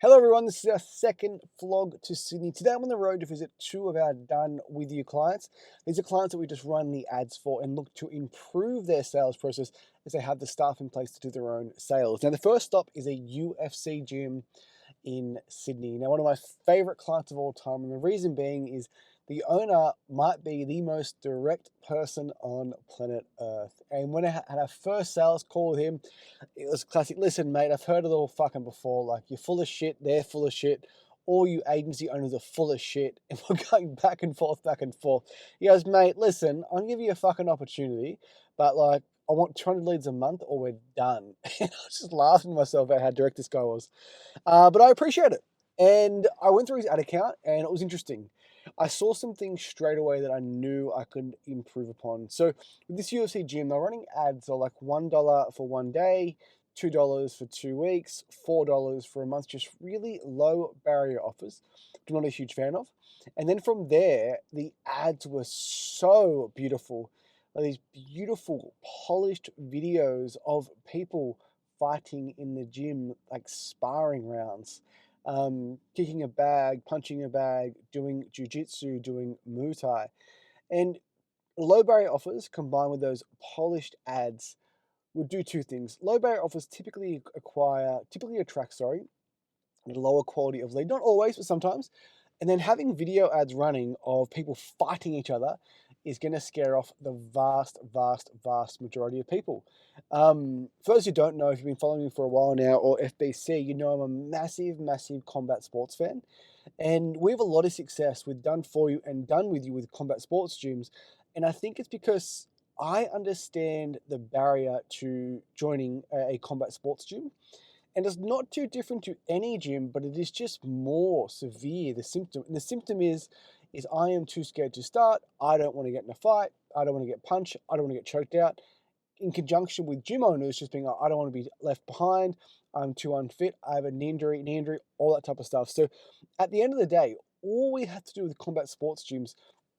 Hello everyone, this is our second vlog to Sydney. Today I'm on the road to visit two of our done with you clients. These are clients that we just run the ads for and look to improve their sales process as they have the staff in place to do their own sales. Now the first stop is a UFC gym in Sydney. Now, one of my favorite clients of all time, and the reason being is the owner might be the most direct person on planet Earth. And when I had our first sales call with him, it was classic. Listen, mate, I've heard it all fucking before. Like, you're full of shit, they're full of shit. All you agency owners are full of shit. And we're going back and forth, back and forth. He goes, mate, listen, I'm gonna give you a fucking opportunity, but like, I want 200 leads a month or we're done. And I was just laughing to myself at how direct this guy was. But I appreciate it. And I went through his ad account and it was interesting. I saw some things straight away that I knew I could improve upon. So with this UFC gym, they're running ads are like $1 for one day, $2 for 2 weeks, $4 for a month, just really low barrier offers. I'm not a huge fan of. And then from there, the ads were so beautiful. Like these beautiful, polished videos of people fighting in the gym, like sparring rounds, kicking a bag, punching a bag, doing jujitsu, doing Muay Thai. And low barrier offers combined with those polished ads would do two things. Low barrier offers typically attract, a lower quality of lead, not always, but sometimes. And then having video ads running of people fighting each other is going to scare off the vast, vast, vast majority of people. For those who don't know, if you've been following me for a while now, or FBC, you know I'm a massive, massive combat sports fan. And we have a lot of success with done for you and done with you with combat sports gyms. And I think it's because I understand the barrier to joining a combat sports gym, and it's not too different to any gym, but it is just more severe, the symptom. And the symptom is I am too scared to start. I don't want to get in a fight. I don't want to get punched. I don't want to get choked out. In conjunction with gym owners just being like, I don't want to be left behind. I'm too unfit. I have a knee injury, all that type of stuff. So at the end of the day, all we have to do with combat sports gyms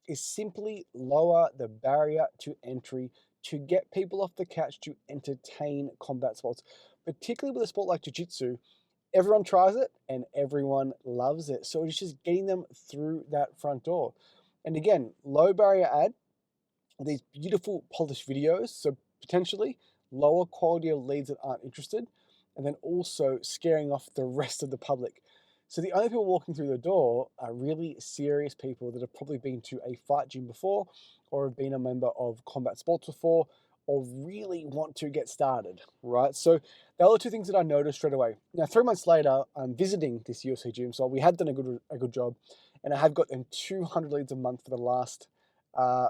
is simply lower the barrier to entry to get people off the couch to entertain combat sports, particularly with a sport like jiu-jitsu. Everyone tries it and everyone loves it. So it's just getting them through that front door. And again, low barrier ad, these beautiful polished videos. So potentially lower quality of leads that aren't interested, and then also scaring off the rest of the public. So the only people walking through the door are really serious people that have probably been to a fight gym before, or have been a member of combat sports before, or really want to get started, right? So there are two things that I noticed straight away. Now, 3 months later, I'm visiting this UFC gym, so we had done a good job, and I have got them 200 leads a month for the last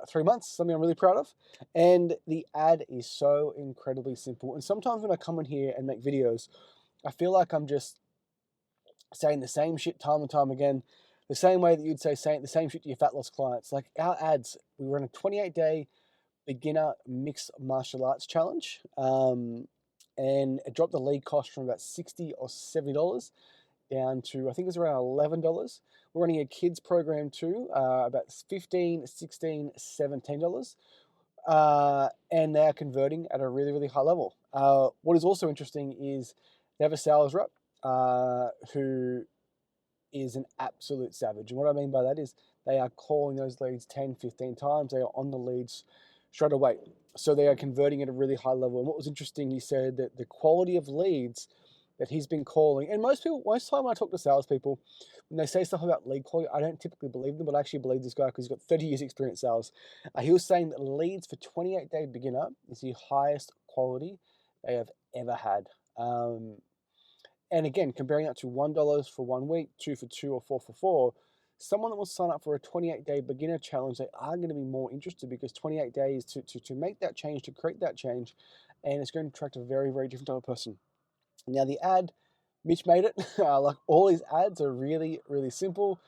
3 months, something I'm really proud of. And the ad is so incredibly simple. And sometimes when I come in here and make videos, I feel like I'm just saying the same shit time and time again, the same way that you'd say saying the same shit to your fat loss clients. Like our ads, we run a 28-day beginner mixed martial arts challenge. And it dropped the lead cost from about $60 or $70 down to, I think it's around $11. We're running a kids program too, about $15, $16, $17. And they're converting at a really, really high level. What is also interesting is they have a sales rep who is an absolute savage. And what I mean by that is they are calling those leads 10, 15 times. They are on the leads straight away. So they are converting at a really high level. And what was interesting, he said that the quality of leads that he's been calling, and most time when I talk to salespeople, when they say stuff about lead quality, I don't typically believe them, but I actually believe this guy because he's got 30 years experience sales. He was saying that leads for 28-day beginner is the highest quality they have ever had. And again, comparing that to $1 for 1 week, 2 for 2, or 4 for 4, someone that will sign up for a 28-day beginner challenge, they are going to be more interested because 28 days to make that change, to create that change, and it's going to attract a very, very different type of person. Now, the ad, Mitch made it. Like all his ads are really, really simple.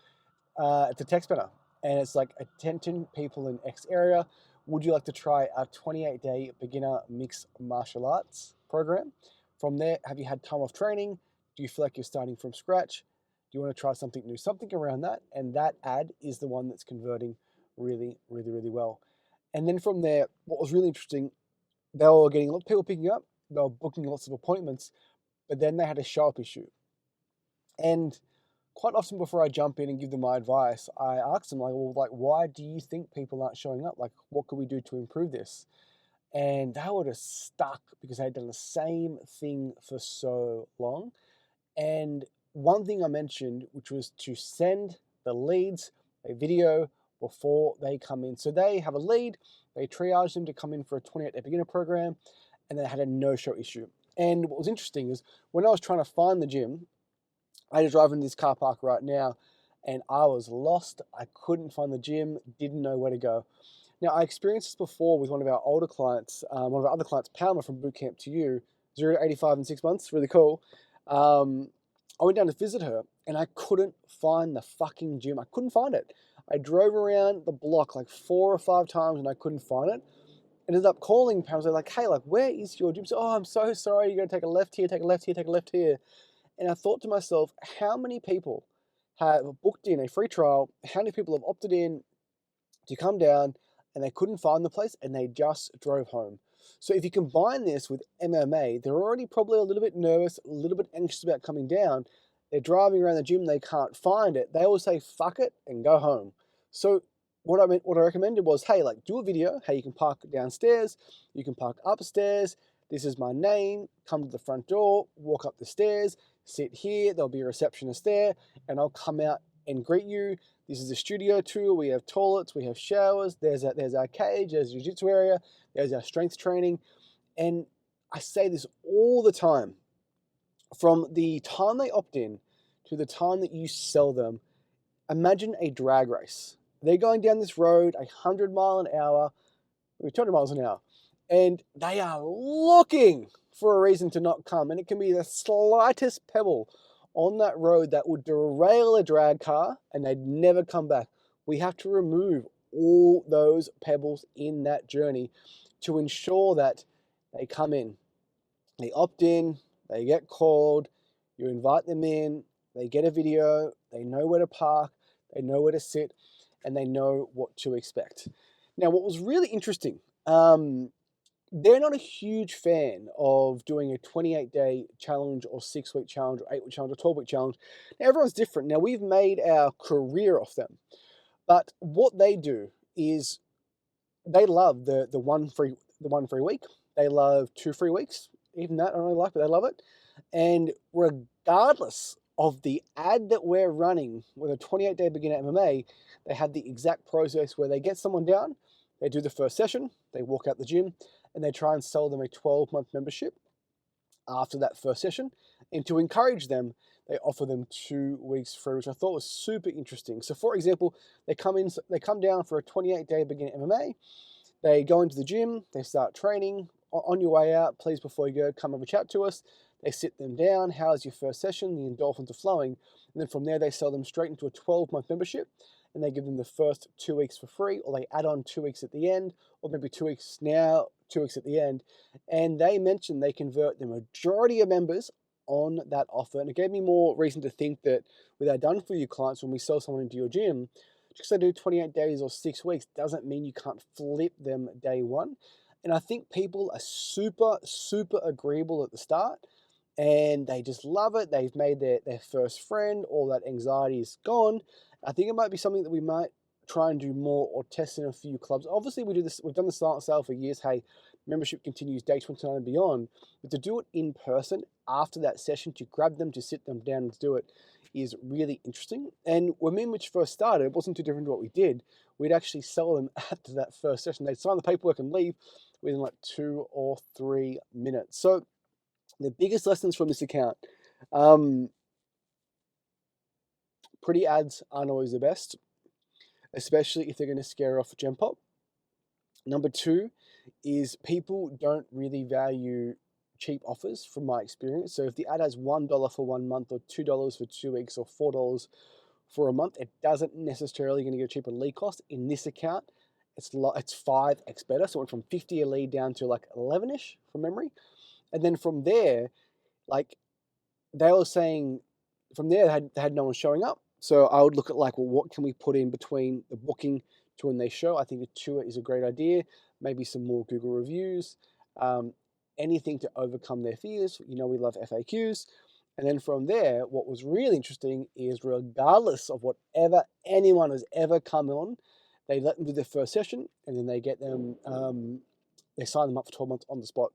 It's a text banner, and it's like, attention people in X area. Would you like to try our 28-day beginner mixed martial arts program? From there, have you had time off training? Do you feel like you're starting from scratch? Do you want to try something new? Something around that. And that ad is the one that's converting really, really, really well. And then from there, what was really interesting, they were getting a lot of people picking up, they were booking lots of appointments, but then they had a show up issue. And quite often before I jump in and give them my advice, I ask them like, well, like, why do you think people aren't showing up? Like, what could we do to improve this? And they were just stuck because they'd done the same thing for so long. And one thing I mentioned, which was to send the leads a video before they come in. So they have a lead, they triage them to come in for a 28-day beginner program, and they had a no-show issue. And what was interesting is when I was trying to find the gym, I had to drive into this car park right now, and I was lost. I couldn't find the gym, didn't know where to go. Now, I experienced this before with one of our older clients, one of our other clients, Palmer from Bootcamp to You, 0 to 85 in 6 months, really cool. I went down to visit her and I couldn't find the fucking gym. I couldn't find it. I drove around the block like 4 or 5 times and I couldn't find it. Ended up calling Palmer, like, hey, like, where is your gym? So, oh, I'm so sorry. You're going to take a left here, take a left here, take a left here. And I thought to myself, how many people have booked in a free trial? How many people have opted in to come down and they couldn't find the place and they just drove home? So if you combine this with MMA, they're already probably a little bit nervous, a little bit anxious about coming down. They're driving around the gym, they can't find it. They all say fuck it and go home. So what I recommended was, hey, like, do a video. Hey, you can park downstairs, you can park upstairs. This is my name. Come to the front door, walk up the stairs, sit here. There'll be a receptionist there, and I'll come out and greet you. This is a studio tour. We have toilets, we have showers. There's our cage, there's a jiu-jitsu area, there's our strength training. And I say this all the time. From the time they opt in to the time that you sell them, imagine a drag race. They're going down this road 100 mile an hour, 200 miles an hour, and they are looking for a reason to not come. And it can be the slightest pebble on that road that would derail a drag car and they'd never come back. We have to remove all those pebbles in that journey to ensure that they come in, they opt in, they get called, you invite them in, they get a video, they know where to park, they know where to sit, and they know what to expect. Now, what was really interesting, they're not a huge fan of doing a 28-day challenge or 6-week challenge or 8-week challenge or 12-week challenge. Now, everyone's different. Now, we've made our career off them, but what they do is they love the one free week. They love 2 free weeks. Even that I don't really like, but they love it. And regardless of the ad that we're running with a 28-day beginner MMA, they have the exact process where they get someone down, they do the first session, they walk out the gym, and they try and sell them a 12-month membership after that first session. And to encourage them, they offer them 2 weeks free, which I thought was super interesting. So for example, they come down for a 28-day beginner MMA. They go into the gym, they start training. On your way out, please, before you go, come have a chat to us. They sit them down. How's your first session? The endorphins are flowing. And then from there, they sell them straight into a 12-month membership, and they give them the first 2 weeks for free, or they add on 2 weeks at the end, or maybe 2 weeks now, 2 weeks at the end. And they mentioned they convert the majority of members on that offer. And it gave me more reason to think that with our done for you clients, when we sell someone into your gym, just because they do 28 days or 6 weeks doesn't mean you can't flip them day one. And I think people are super, super agreeable at the start and they just love it. They've made their first friend, all that anxiety is gone. I think it might be something that we might try and do more or test in a few clubs. Obviously, we've done the silent sale for years. Hey, membership continues day 29 and beyond. But to do it in person after that session, to grab them, to sit them down and do it is really interesting. And when me and Mitch first started, it wasn't too different to what we did. We'd actually sell them after that first session. They'd sign the paperwork and leave within like 2 or 3 minutes. So the biggest lessons from this account, pretty ads aren't always the best, especially if they're going to scare off Gen Pop. Number 2 is people don't really value cheap offers from my experience. So if the ad has $1 for 1 month or $2 for 2 weeks or $4 for a month, it doesn't necessarily going to get a cheaper lead cost. In this account, it's 5x better. So it went from 50 a lead down to like 11-ish from memory. And then from there, like they were saying, from there they had no one showing up. So I would look at like, well, what can we put in between the booking to when they show? I think a tour is a great idea. Maybe some more Google reviews, anything to overcome their fears. You know, we love FAQs. And then from there, what was really interesting is regardless of whatever anyone has ever come on, they let them do their first session, and then they get them, they sign them up for 12 months on the spot.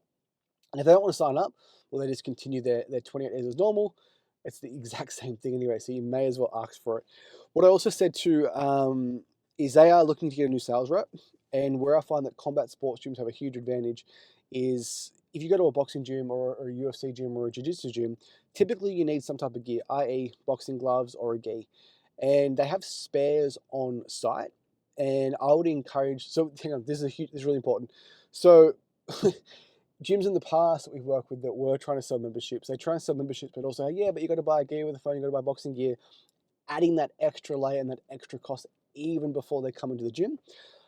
And if they don't want to sign up, well, they just continue their 28 days as normal. It's the exact same thing anyway, so you may as well ask for it. What I also said to is they are looking to get a new sales rep, and where I find that combat sports gyms have a huge advantage is if you go to a boxing gym or a UFC gym or a jiu-jitsu gym, typically you need some type of gear, i.e. boxing gloves or a gi. And they have spares on site. And I would encourage, so hang on, this is really important. So gyms in the past that we've worked with that were trying to sell memberships, they try and sell memberships, but also, yeah, but you got to buy gear with the phone, you got to buy boxing gear, adding that extra layer and that extra cost even before they come into the gym.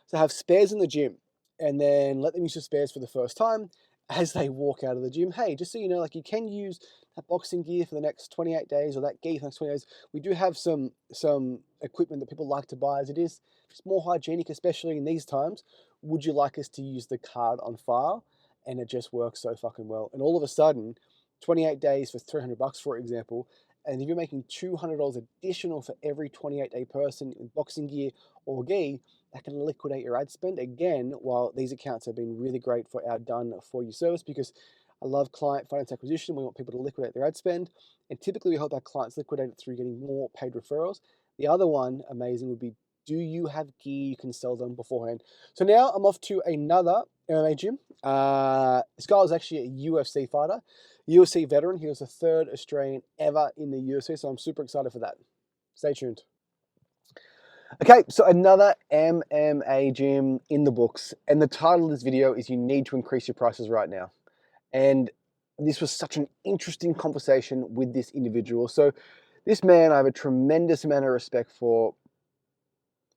So have spares in the gym, and then let them use the spares for the first time as they walk out of the gym. Hey, just so you know, like you can use that boxing gear for the next 28 days or that gear for the next 20 days. We do have some equipment that people like to buy as it is. It's more hygienic, especially in these times. Would you like us to use the card on file? And it just works so fucking well. And all of a sudden, 28 days for $300, for example, and if you're making $200 additional for every 28-day person in boxing gear or gi, that can liquidate your ad spend. Again, while these accounts have been really great for our done for you service, because I love client finance acquisition. We want people to liquidate their ad spend. And typically we help our clients liquidate it through getting more paid referrals. The other one, amazing, would be, do you have gear you can sell them beforehand? So now I'm off to another MMA gym. This guy was actually a UFC fighter, UFC veteran. He was the third Australian ever in the UFC, so I'm super excited for that. Stay tuned. Okay, so another MMA gym in the books, and the title of this video is You Need to Increase Your Prices Right Now. And this was such an interesting conversation with this individual. So this man I have a tremendous amount of respect for.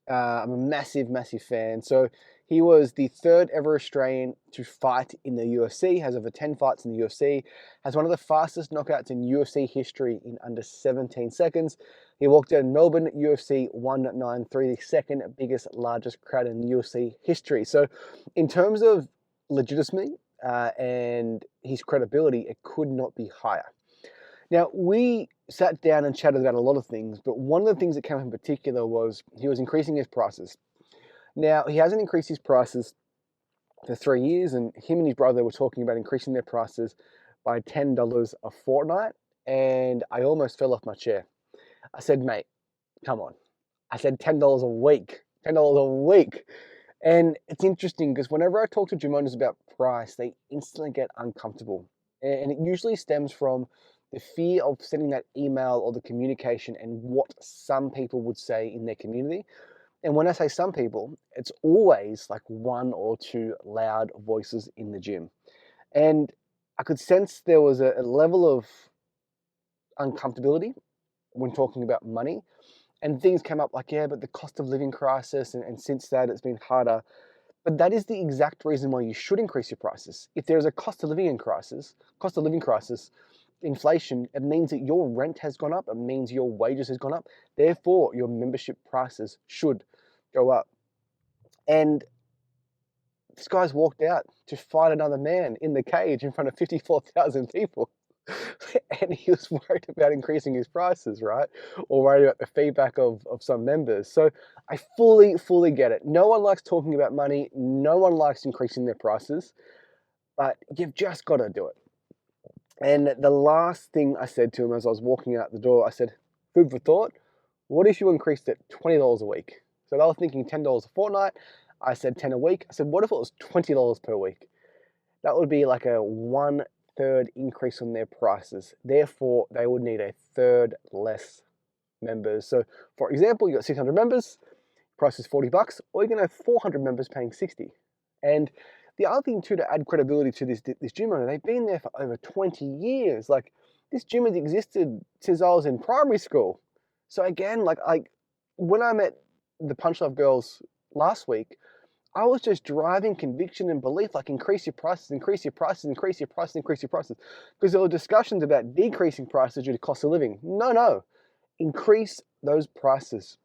I'm a massive, massive fan. So he was the third ever Australian to fight in the UFC, has over 10 fights in the UFC, has one of the fastest knockouts in UFC history in under 17 seconds. He walked out in Melbourne, UFC 193, the second biggest, largest crowd in UFC history. So in terms of legitimacy and his credibility, it could not be higher. Now, we sat down and chatted about a lot of things, but one of the things that came up in particular was he was increasing his prices. Now, he hasn't increased his prices for 3 years, and him and his brother were talking about increasing their prices by $10 a fortnight, and I almost fell off my chair. I said, mate, come on. I said $10 a week. $10 a week. And it's interesting because whenever I talk to gym owners about price, they instantly get uncomfortable. And it usually stems from the fear of sending that email or the communication and what some people would say in their community. And when I say some people, it's always like one or two loud voices in the gym. And I could sense there was a level of uncomfortability when talking about money. And things came up like, yeah, but the cost of living crisis, and since that it's been harder. But that is the exact reason why you should increase your prices. If there's a cost of living crisis, inflation, it means that your rent has gone up, it means your wages has gone up, therefore your membership prices should go up. And this guy's walked out to fight another man in the cage in front of 54,000 people. And he was worried about increasing his prices, right? Or worried about the feedback of some members. So I fully get it. No one likes talking about money. No one likes increasing their prices, but you've just got to do it. And the last thing I said to him as I was walking out the door, I said, food for thought, what if you increased it $20 a week? So they were thinking $10 a fortnight. I said 10 a week. I said, what if it was $20 per week? That would be like a 1/3 increase on their prices. Therefore, they would need a third less members. So for example, you got 600 members, price is $40, or you can have 400 members paying 60. And the other thing too, to add credibility to this gym owner, they've been there for over 20 years. Like this gym has existed since I was in primary school. So again, like when I met the Punch Love girls last week, I was just driving conviction and belief, like increase your prices, increase your prices, increase your prices, increase your prices. Because there were discussions about decreasing prices due to cost of living. No, increase those prices.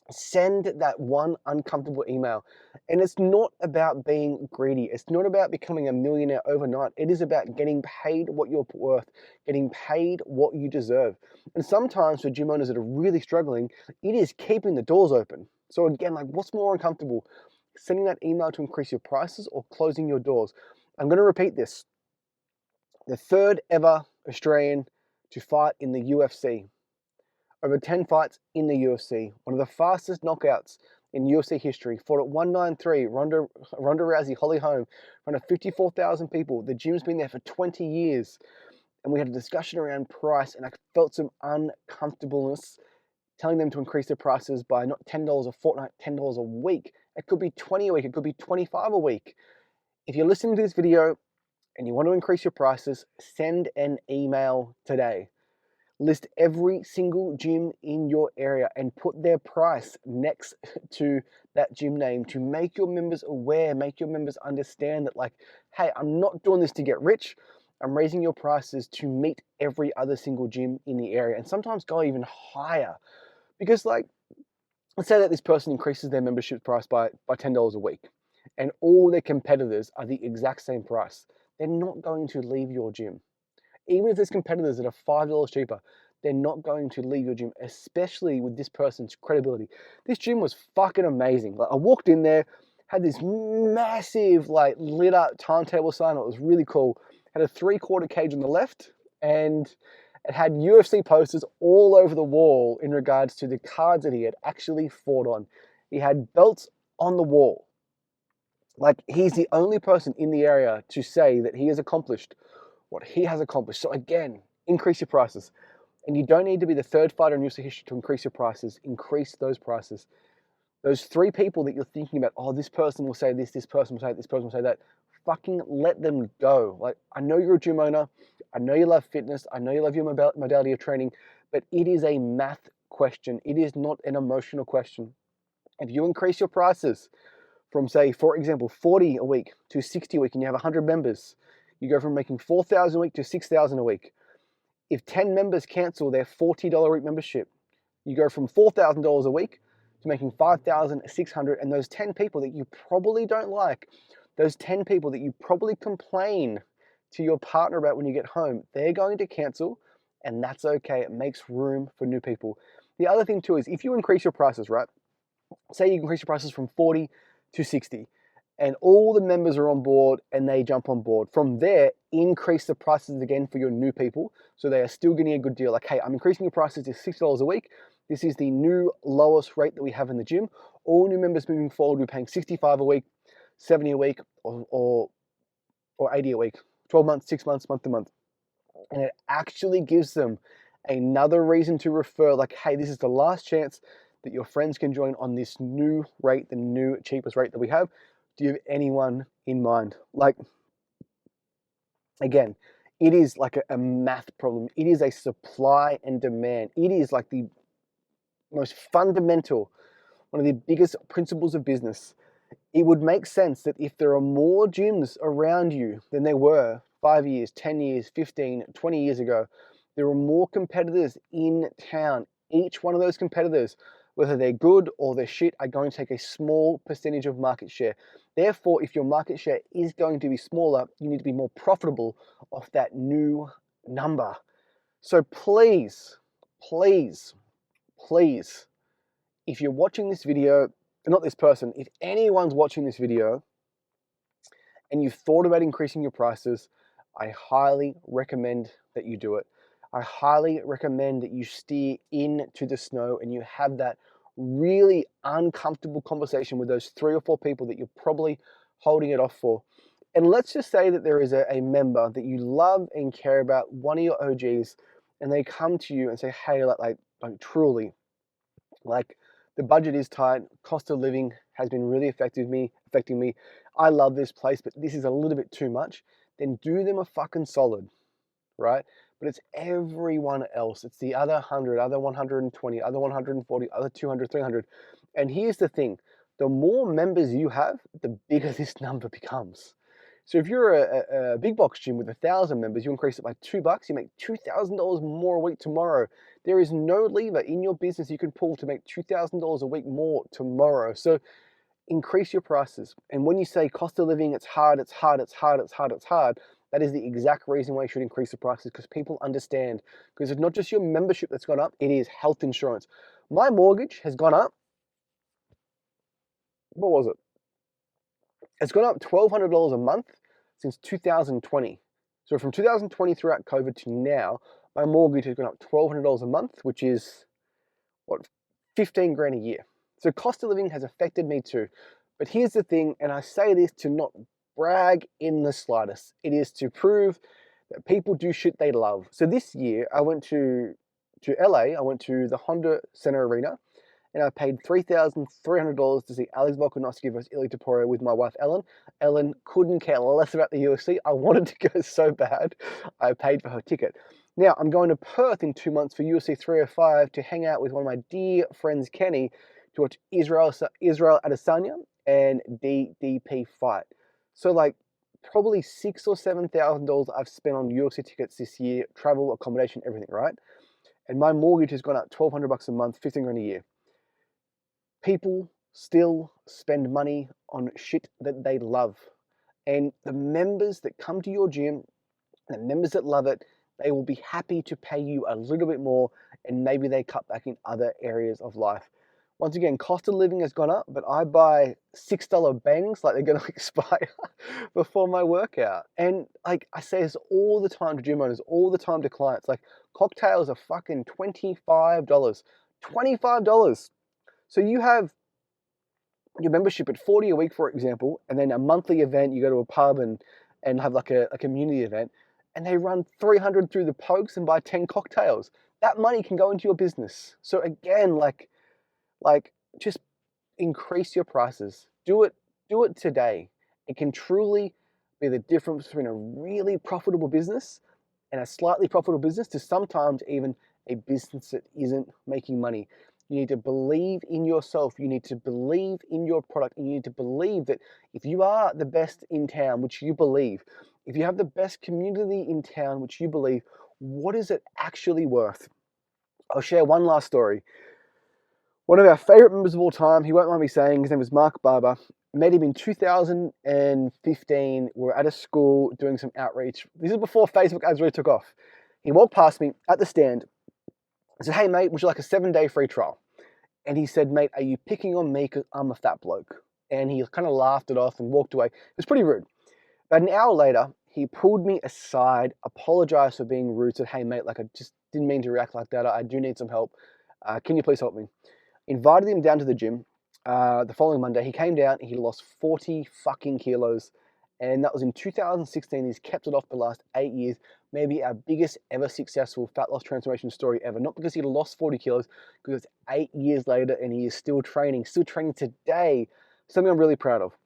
Send that one uncomfortable email. And it's not about being greedy. It's not about becoming a millionaire overnight. It is about getting paid what you're worth, getting paid what you deserve. And sometimes for gym owners that are really struggling, it is keeping the doors open. So again, like what's more uncomfortable? Sending that email to increase your prices or closing your doors? I'm going to repeat this. The third ever Australian to fight in the UFC. Over 10 fights in the UFC, one of the fastest knockouts in UFC history, fought at 193, Ronda Rousey, Holly Holm, in front of 54,000 people. The gym's been there for 20 years, and we had a discussion around price, and I felt some uncomfortableness telling them to increase their prices by not $10 a fortnight, $10 a week. It could be 20 a week, it could be 25 a week. If you're listening to this video and you want to increase your prices, send an email today. List every single gym in your area and put their price next to that gym name to make your members aware, make your members understand that, like, hey, I'm not doing this to get rich. I'm raising your prices to meet every other single gym in the area, and sometimes go even higher. Because, like, let's say that this person increases their membership price by $10 a week, and all their competitors are the exact same price. They're not going to leave your gym. Even if there's competitors that are $5 cheaper, they're not going to leave your gym, especially with this person's credibility. This gym was fucking amazing. Like, I walked in there, had this massive, like, lit up timetable sign. It was really cool. Had a 3/4 cage on the left, and it had UFC posters all over the wall in regards to the cards that he had actually fought on. He had belts on the wall. Like, he's the only person in the area to say that he has accomplished what he has accomplished. So again, increase your prices. And you don't need to be the third fighter in UFC history to increase your prices. Increase those prices. Those three people that you're thinking about, oh, this person will say this person will say that, this person will say that, fucking let them go. Like, I know you're a gym owner. I know you love fitness. I know you love your modality of training, but it is a math question. It is not an emotional question. If you increase your prices from, say, for example, 40 a week to 60 a week, and you have 100 members, you go from making 4,000 a week to 6,000 a week. If 10 members cancel their $40 a week membership, you go from $4,000 a week to making $5,600. And those 10 people that you probably don't like, those 10 people that you probably complain to your partner about when you get home, they're going to cancel, and that's okay. It makes room for new people. The other thing too is if you increase your prices, right? Say you increase your prices from 40 to 60, and all the members are on board and they jump on board. From there, increase the prices again for your new people so they are still getting a good deal. Like, hey, I'm increasing your prices to $60 a week. This is the new lowest rate that we have in the gym. All new members moving forward, we're paying 65 a week, 70 a week, or 80 a week, 12 months, 6 months, month to month. And it actually gives them another reason to refer, like, hey, this is the last chance that your friends can join on this new rate, the new cheapest rate that we have. Do you have anyone in mind? Like, again, it is like a math problem. It is a supply and demand. It is like the most fundamental, one of the biggest principles of business. It would make sense that if there are more gyms around you than there were 5 years, 10 years, 15, 20 years ago, there are more competitors in town. Each one of those competitors, whether they're good or they're shit, are going to take a small percentage of market share. Therefore, if your market share is going to be smaller, you need to be more profitable off that new number. So please, please, please, if you're watching this video, not this person, if anyone's watching this video and you've thought about increasing your prices, I highly recommend that you do it. I highly recommend that you steer into the snow and you have that really uncomfortable conversation with those 3 or 4 people that you're probably holding it off for. And let's just say that there is a member that you love and care about, one of your OGs, and they come to you and say, hey, like truly, like, the budget is tight, cost of living has been really affecting me. I love this place, but this is a little bit too much. Then do them a fucking solid, right? But it's everyone else. It's the other 100, other 120, other 140, other 200, 300. And here's the thing. The more members you have, the bigger this number becomes. So if you're a big box gym with 1,000 members, you increase it by $2, you make $2,000 more a week tomorrow. There is no lever in your business you can pull to make $2,000 a week more tomorrow. So increase your prices. And when you say cost of living, it's hard, it's hard, it's hard, it's hard, it's hard, that is the exact reason why you should increase the prices, because people understand. Because it's not just your membership that's gone up, it is health insurance. My mortgage has gone up, what was it? It's gone up $1,200 a month since 2020. So from 2020 throughout COVID to now, my mortgage has gone up $1,200 a month, which is what, 15 grand a year. So cost of living has affected me too. But here's the thing, and I say this to not brag in the slightest. It is to prove that people do shit they love. So this year I went to LA, I went to the Honda Center Arena, and I paid $3,300 to see Alex Volkanovski versus Ilia Topuria with my wife Ellen. Ellen couldn't care less about the UFC. I wanted to go so bad, I paid for her ticket. Now I'm going to Perth in 2 months for UFC 305 to hang out with one of my dear friends Kenny to watch Israel Adesanya and DDP fight. So like probably $6,000 or $7,000 I've spent on UFC tickets this year, travel, accommodation, everything, right? And my mortgage has gone up $1,200 a month, 15 grand a year. People still spend money on shit that they love. And the members that come to your gym, the members that love it, they will be happy to pay you a little bit more, and maybe they cut back in other areas of life. Once again, cost of living has gone up, but I buy $6 bangs like they're going to expire before my workout. And like I say this all the time to gym owners, all the time to clients, like cocktails are fucking $25. $25. So you have your membership at 40 a week, for example, and then a monthly event, you go to a pub and have like a community event, and they run 300 through the pokes and buy 10 cocktails. That money can go into your business. So again, like just increase your prices. Do it today. It can truly be the difference between a really profitable business and a slightly profitable business to sometimes even a business that isn't making money. You need to believe in yourself. You need to believe in your product. And you need to believe that if you are the best in town, which you believe, if you have the best community in town, which you believe, what is it actually worth? I'll share one last story. One of our favorite members of all time, he won't mind me saying, his name was Mark Barber. Met him in 2015. We were at a school doing some outreach. This is before Facebook ads really took off. He walked past me at the stand. I said, "Hey mate, would you like a 7-day free trial?" And he said, "Mate, are you picking on me because I'm a fat bloke?" And he kind of laughed it off and walked away. It was pretty rude. But an hour later, he pulled me aside, apologized for being rude, said, "Hey mate, like I just didn't mean to react like that. I do need some help. Can you please help me?" Invited him down to the gym. The following Monday, he came down. He lost 40 fucking kilos, and that was in 2016. He's kept it off the last 8 years. Maybe our biggest ever successful fat loss transformation story ever. Not because he lost 40 kilos, because it's 8 years later and he is still training today. Something I'm really proud of.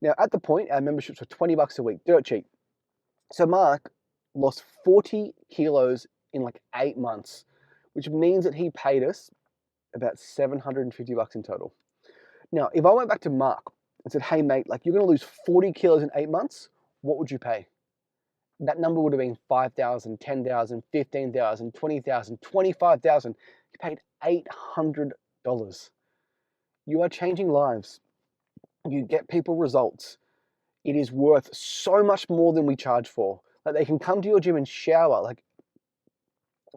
Now, at the point, our memberships were $20 a week, dirt cheap. So Mark lost 40 kilos in like 8 months, which means that he paid us about $750 in total. Now, if I went back to Mark and said, "Hey mate, like you're going to lose 40 kilos in 8 months, what would you pay?" That number would have been 5,000, 10,000, 15,000, 20,000, 25,000. You paid $800. You are changing lives. You get people results. It is worth so much more than we charge for. Like they can come to your gym and shower. Like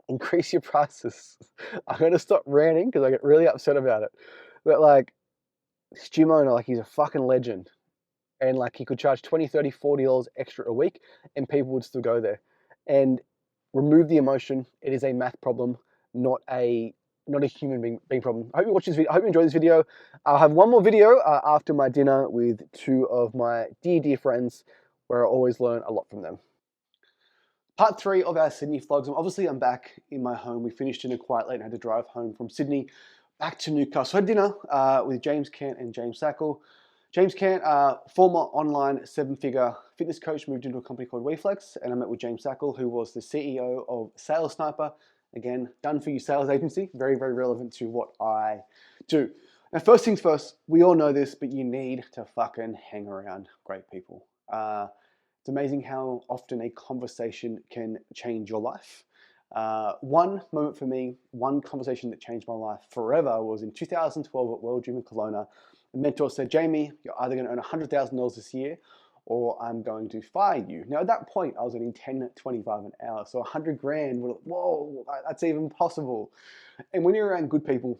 increase your prices. I'm going to stop ranting because I get really upset about it. But like this gym owner, like he's a fucking legend. And like he could charge $20, $30, $40 extra a week and people would still go there. And remove the emotion. It is a math problem, not a human being problem. I hope you watch this video. I hope you enjoy this video. I'll have one more video after my dinner with 2 of my dear friends where I always learn a lot from them. Part 3 of our Sydney vlogs. Obviously, I'm back in my home. We finished dinner quite late and had to drive home from Sydney back to Newcastle. I had dinner with James Kent and James Sackle. James Kent, former online 7-figure fitness coach, moved into a company called WeFlex, and I met with James Sackle, who was the CEO of Sales Sniper. Again, done for you sales agency. Very, very relevant to what I do. Now, first things first, we all know this, but you need to fucking hang around great people. It's amazing how often a conversation can change your life. One moment for me, one conversation that changed my life forever was in 2012 at World Gym in Kelowna. The mentor said, Jayme, you're either going to earn $100,000 this year or I'm going to fire you. Now, at that point, I was earning $10.25 an hour. So 100 grand, whoa, that's even possible. And when you're around good people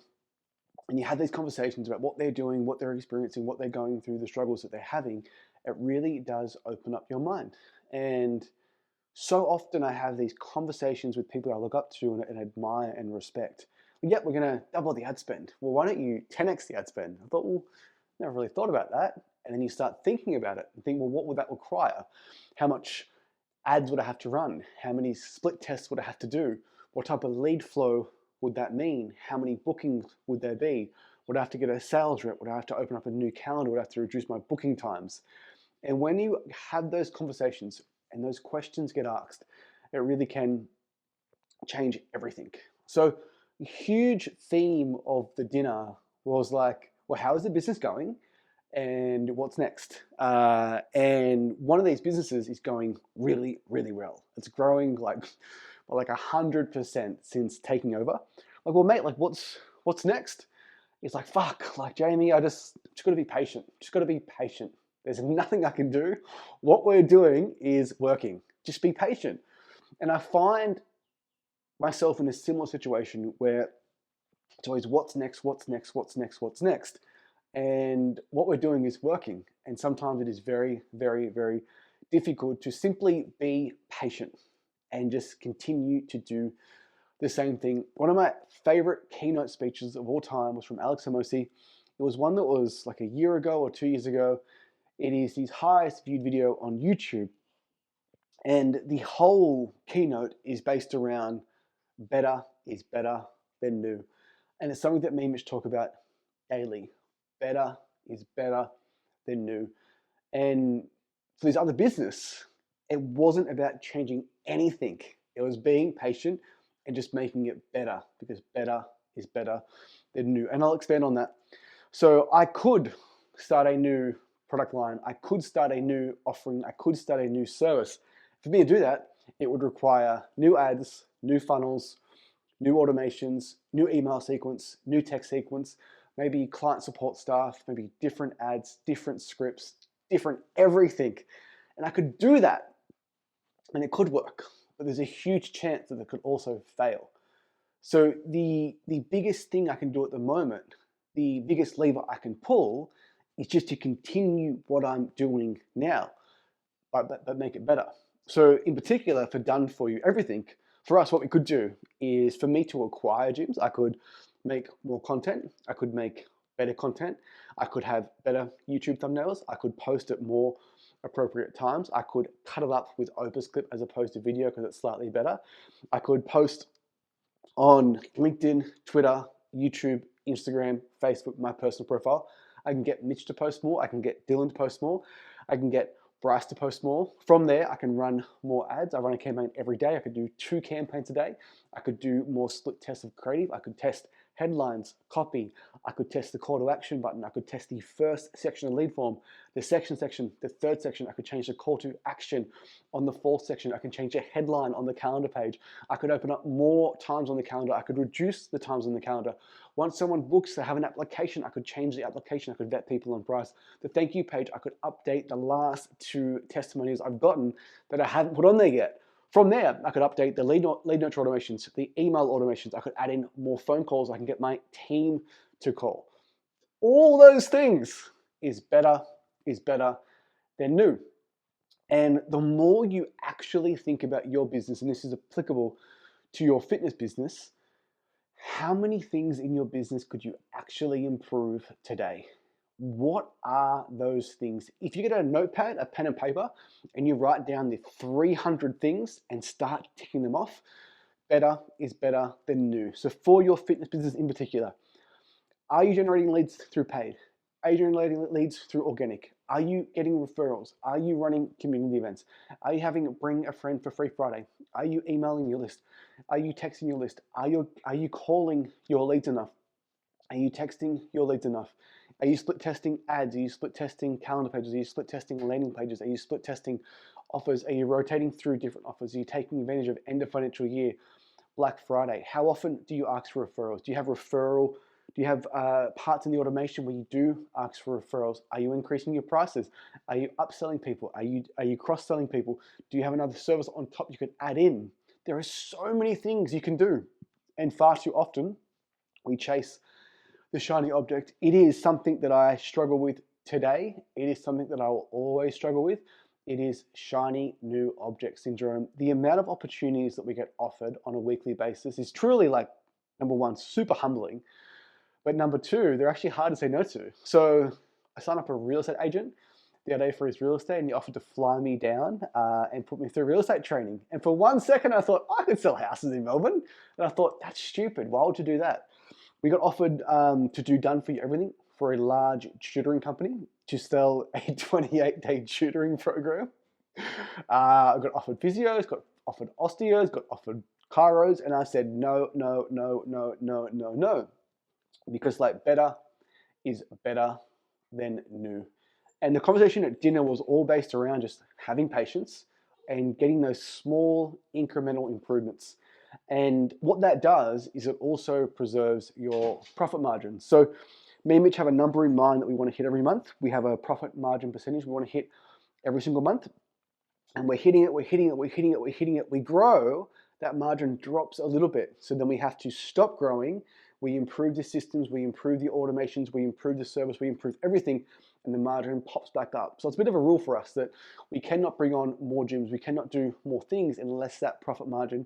and you have these conversations about what they're doing, what they're experiencing, what they're going through, the struggles that they're having, it really does open up your mind. And so often I have these conversations with people I look up to and admire and respect. Yep, we're going to double the ad spend. Well, why don't you 10x the ad spend? I thought, well, never really thought about that. And then you start thinking about it and think, well, what would that require? How much ads would I have to run? How many split tests would I have to do? What type of lead flow would that mean? How many bookings would there be? Would I have to get a sales rep? Would I have to open up a new calendar? Would I have to reduce my booking times? And when you have those conversations and those questions get asked, it really can change everything. So a huge theme of the dinner was like, well, how is the business going? And what's next? And one of these businesses is going really, really well. It's growing like 100% since taking over. Like, well, mate, like what's next? It's like, fuck, like Jayme, I just gotta be patient. Just gotta be patient. There's nothing I can do. What we're doing is working. Just be patient. And I find myself in a similar situation where it's always what's next, what's next, what's next, what's next. And what we're doing is working. And sometimes it is very, very, very difficult to simply be patient and just continue to do the same thing. One of my favorite keynote speeches of all time was from Alex Hormozi. It was one that was like a year ago or 2 years ago. It is his highest viewed video on YouTube. And the whole keynote is based around better is better than new. And it's something that me and Mitch talk about daily. Better is better than new. And for this other business, it wasn't about changing anything. It was being patient and just making it better, because better is better than new. And I'll expand on that. So I could start a new product line. I could start a new offering. I could start a new service. For me to do that, it would require new ads, new funnels, new automations, new email sequence, new text sequence, maybe client support staff, maybe different ads, different scripts, different everything. And I could do that and it could work, but there's a huge chance that it could also fail. So the biggest thing I can do at the moment, the biggest lever I can pull, is just to continue what I'm doing now, but make it better. So in particular, for done for you everything, for us, what we could do is, for me to acquire gyms, I could make more content. I could make better content. I could have better YouTube thumbnails. I could post at more appropriate times. I could cut it up with Opus Clip as opposed to video because it's slightly better. I could post on LinkedIn, Twitter, YouTube, Instagram, Facebook, my personal profile. I can get Mitch to post more. I can get Dylan to post more. I can get Bryce to post more. From there, I can run more ads. I run a campaign every day. I could do 2 campaigns a day. I could do more split tests of creative. I could test headlines, copy. I could test the call to action button. I could test the first section of lead form, the section, the third section. I could change the call to action on the fourth section. I can change the headline on the calendar page. I could open up more times on the calendar. I could reduce the times on the calendar. Once someone books to have an application, I could change the application. I could vet people on price. The thank you page, I could update the last 2 testimonials I've gotten that I haven't put on there yet. From there, I could update the lead nurture automations, the email automations. I could add in more phone calls. I can get my team to call. All those things is better than new. And the more you actually think about your business, and this is applicable to your fitness business, how many things in your business could you actually improve today? What are those things? If you get a notepad, a pen and paper, and you write down the 300 things and start ticking them off, better is better than new. So for your fitness business in particular, are you generating leads through paid? Are you generating leads through organic? Are you getting referrals? Are you running community events? Are you having Bring a Friend for Free Friday? Are you emailing your list? Are you texting your list? Are you calling your leads enough? Are you texting your leads enough? Are you split testing ads? Are you split testing calendar pages? Are you split testing landing pages? Are you split testing offers? Are you rotating through different offers? Are you taking advantage of end of financial year, Black Friday? How often do you ask for referrals? Do you have referral? Do you have parts in the automation where you do ask for referrals? Are you increasing your prices? Are you upselling people? Are you cross-selling people? Do you have another service on top you could add in? There are so many things you can do, and far too often we chase the shiny object. It is something that I struggle with today. It is something that I will always struggle with. It is shiny new object syndrome. The amount of opportunities that we get offered on a weekly basis is truly, like, number one, super humbling. But number two, they're actually hard to say no to. So I signed up a real estate agent the other day for his real estate, and he offered to fly me down and put me through real estate training. And for 1 second, I thought I could sell houses in Melbourne. And I thought, that's stupid. Why would you do that? We got offered to do done for you everything for a large tutoring company to sell a 28-day tutoring program. I got offered physios, got offered osteos, got offered chiros, and I said no, no, no, no, no, no, no. Because like better is better than new. And the conversation at dinner was all based around just having patience and getting those small incremental improvements. And what that does is it also preserves your profit margin. So me and Mitch have a number in mind that we want to hit every month. We have a profit margin percentage we want to hit every single month. And we're hitting it, we're hitting it, we're hitting it, we're hitting it. We grow, that margin drops a little bit. So then we have to stop growing. We improve the systems, we improve the automations, we improve the service, we improve everything, and the margin pops back up. So it's a bit of a rule for us that we cannot bring on more gyms, we cannot do more things unless that profit margin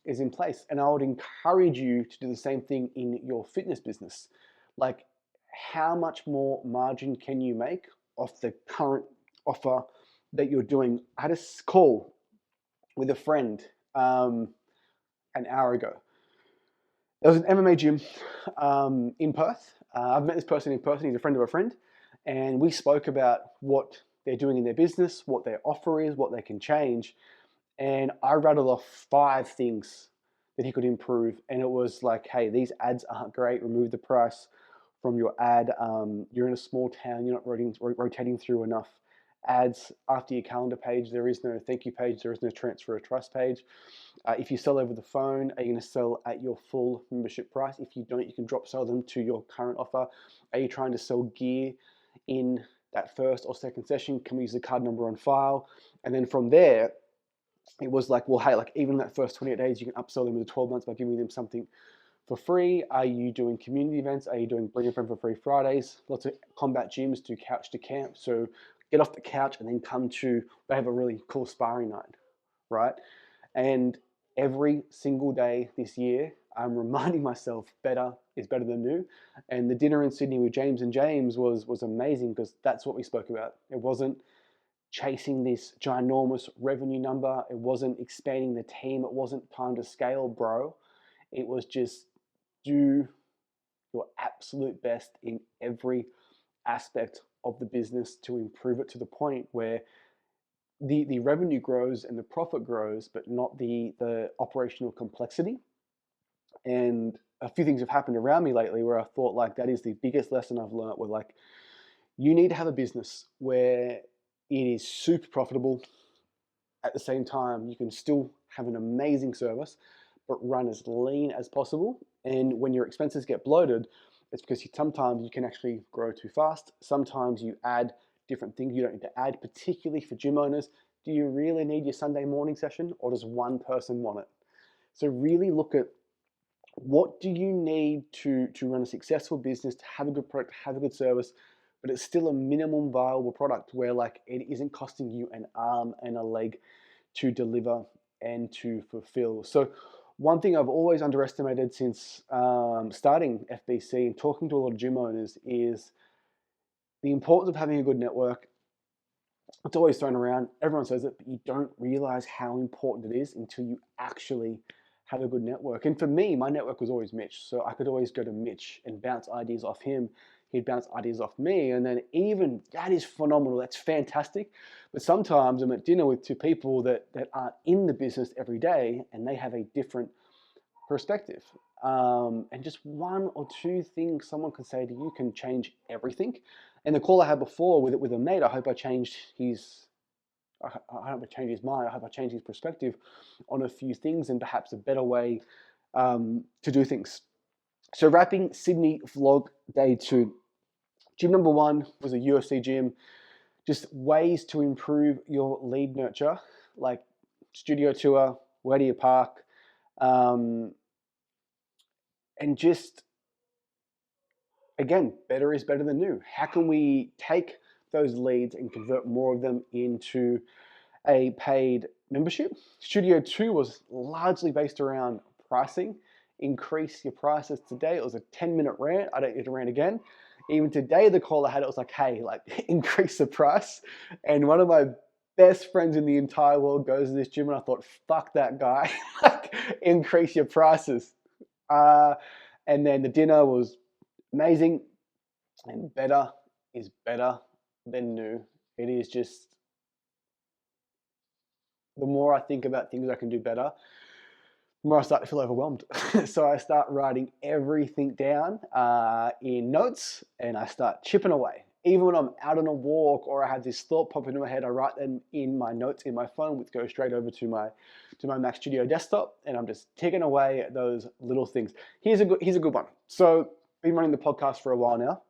is in place. And I would encourage you to do the same thing in your fitness business. Like, how much more margin can you make off the current offer that you're doing? I had a call with a friend an hour ago. There was an MMA gym in Perth. I've met this person in person. He's a friend of a friend. And we spoke about what they're doing in their business, what their offer is, what they can change. And I rattled off 5 things that he could improve. And it was like, hey, these ads aren't great. Remove the price from your ad. You're in a small town. You're not rotating through enough ads. After your calendar page, there is no thank you page. There is no transfer of trust page. If you sell over the phone, are you going to sell at your full membership price? If you don't, you can drop sell them to your current offer. Are you trying to sell gear in that first or second session? Can we use the card number on file? And then from there, it was like, well, hey, like even in that first 28 days, you can upsell them in the 12 months by giving them something for free. Are you doing community events? Are you doing Bring a Friend for Free Fridays? Lots of combat gyms do couch to camp. So get off the couch and then come to, they have a really cool sparring night, right? And every single day this year, I'm reminding myself better is better than new. And the dinner in Sydney with James and James was amazing because that's what we spoke about. It wasn't chasing this ginormous revenue number. It wasn't expanding the team. It wasn't time to scale, bro. It was just do your absolute best in every aspect of the business to improve it to the point where the revenue grows and the profit grows, but not the operational complexity. And a few things have happened around me lately where I thought like that is the biggest lesson I've learned, where like you need to have a business where it is super profitable. At the same time, you can still have an amazing service, but run as lean as possible. And when your expenses get bloated, it's because sometimes you can actually grow too fast. Sometimes you add different things you don't need to add, particularly for gym owners. Do you really need your Sunday morning session, or does one person want it? So really look at what do you need to run a successful business, to have a good product, have a good service, but it's still a minimum viable product where like it isn't costing you an arm and a leg to deliver and to fulfill. So one thing I've always underestimated since starting FBC and talking to a lot of gym owners is the importance of having a good network. It's always thrown around. Everyone says it, but you don't realize how important it is until you actually have a good network. And for me, my network was always Mitch. So I could always go to Mitch and bounce ideas off him. He'd bounce ideas off me. And then even that is phenomenal. That's fantastic. But sometimes I'm at dinner with 2 people that aren't in the business every day and they have a different perspective. And just 1 or 2 things someone can say to you can change everything. And the call I had before with a mate, I hope I changed his I hope I change his mind. I hope I change his perspective on a few things and perhaps a better way to do things. So wrapping Sydney vlog day 2. Gym number 1 was a UFC gym. Just ways to improve your lead nurture, like studio tour, where do you park, and just, again, better is better than new. How can we take those leads and convert more of them into a paid membership? Studio 2 was largely based around pricing. Increase your prices today. It was a 10-minute rant. I don't need to rant again. Even today, the call I had, it was like, hey, like, increase the price. And one of my best friends in the entire world goes to this gym, and I thought, fuck that guy. Like, increase your prices. And then the dinner was amazing, and better is better than new. It is just, the more I think about things I can do better, the more I start to feel overwhelmed. So I start writing everything down in notes, and I start chipping away. Even when I'm out on a walk or I have this thought pop into my head, I write them in my notes in my phone, which goes straight over to my Mac Studio desktop, and I'm just ticking away at those little things. Here's a good one. So I've been running the podcast for a while now.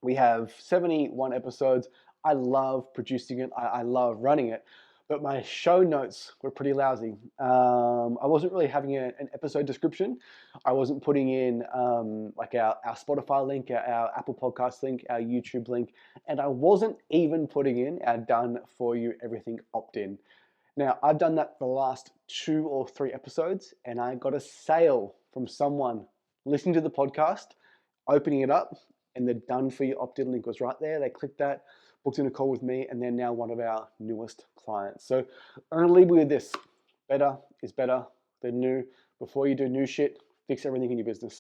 We have 71 episodes. I love producing it. I love running it. But my show notes were pretty lousy. I wasn't really having an episode description. I wasn't putting in like our Spotify link, our Apple Podcast link, our YouTube link, and I wasn't even putting in our done for you everything opt-in. Now, I've done that for the last 2 or 3 episodes, and I got a sale from someone listening to the podcast, opening it up, and the done for you opt-in link was right there. They clicked that, booked in a call with me, and they're now one of our newest clients. So I'm going to leave you with this. Better is better than new. Before you do new shit, fix everything in your business.